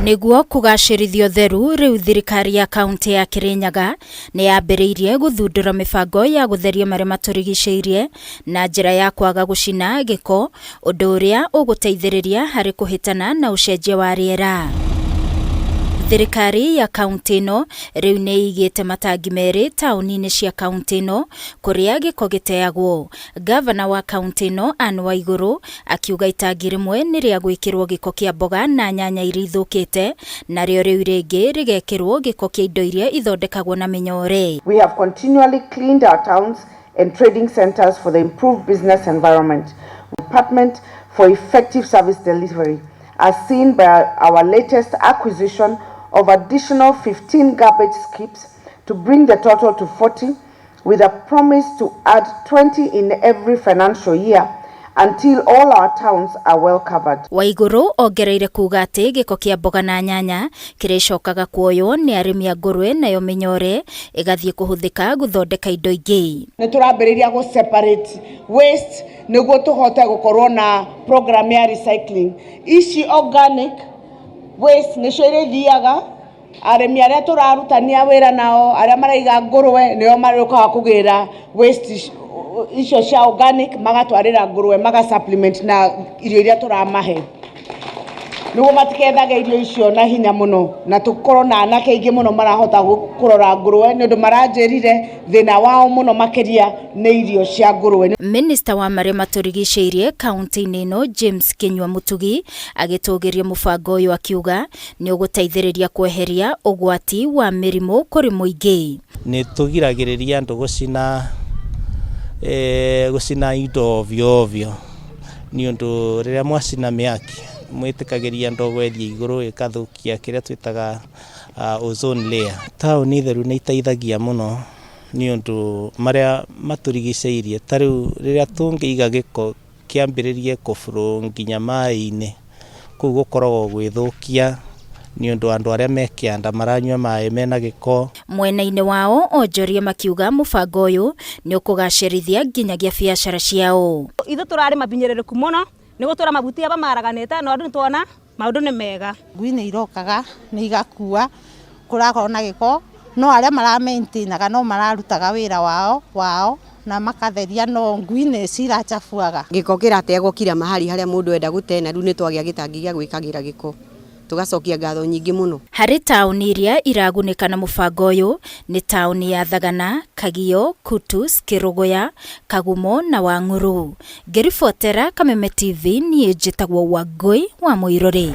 Niguo kugacirithio theru riu thirikari ya kaunti ya Kirinyaga ni yambiriirie guthundura mibango ya gutheria maria maturigiceirie na njira ya kwaga gucina giko, undu uria uguteithiriria hari kuhitana na ucenjia wa riera. Thirikari ya kaunti ino riu ni igite matangi meri tauni-ini cia kaunti ino kuria giko giteagwo. Gavana wa kaunti ino Anne Waiguru akiuga itangi rimwe ni ria gwikirwo giko kia mboga na nyanya iria ithukite, nario riu ringi rigekirwo giko kia indo iria ithondekagwo na minyore. We have continually cleaned our towns and trading centers for the improved business environment. Department for effective service delivery, as seen by our latest acquisition of additional 15 garbage skips to bring the total to 40, with a promise to add 20 in every financial year until all our towns are well covered. Waiguru ongereire kuga ati giko kia mboga na nyanya kiricokaga kuoywo ni arimi a ngurwe nayo minyore igathie kuhuthika guthondeka indo ingi. Ni turambiriria go separate waste niguo tuhote gukorwo na program ya recycling. Ici organic waste nicio irithiaga arimi aria turarutania wira nao aria maraiga ngurwe nio mariokaga kugira waste icio cia organic magatwarira ngurwe maga supplement na irio iria turamahe niguo matikethage irio icio na hinya muno na tukorwo na anake ingi muno marahota kurora ngurwe ni undu maranjirire thina wao muno makiria ni irio cia ngurwe. Minister wa maria maturigiceirie kaunti-ini ino James Kinyua Mutugi agitugiria mubango uyu akiuga ni uguteithiriria kweheria ugwati wa mirimu kuri muingi. Ni tugiragiriria andu gucina indo ovyo ni undu riria mwacina miaki mwitikagiria ndogo ethia iguru ikathukia kiria twitaga ozone layer. Tauni theru ni iteithagia muno ni undu maria maturigiceirie tariu riria tungiiga giko kiambiririe kufuru nginya mai-ini kuu gukoragwo gwithukia ni undu andu aria mekianda maranywa mai mena giko. Mwena-ini wao onjoria makiuga mubango uyu ni ukugacirithia nginyagia biacara ciao. Ithu turari mabinyereriku muno nigo tura mabuti aba maraganete no ndu tuona maundu ni mega. Ngui ni irokaga ni igakua kurakorwo na giko no aria mara maintainaga no mararutaga wira wao na makatheria no ngui ni cirachafuaga. Giko kirategwo kira mahali haria mundu enda gute na riu ni twagia gitangi gia gwikagira giko tugacokia ngatho nyingi muno. Hari tauni iria iragunika na mubango uyu ni tauni ya Thagana, Kagio, Kutus, Kirugoya, Kagumo na Wang'uru. Ngiribotera Kameme TV ni njitagwo Wangui wa Muiruri.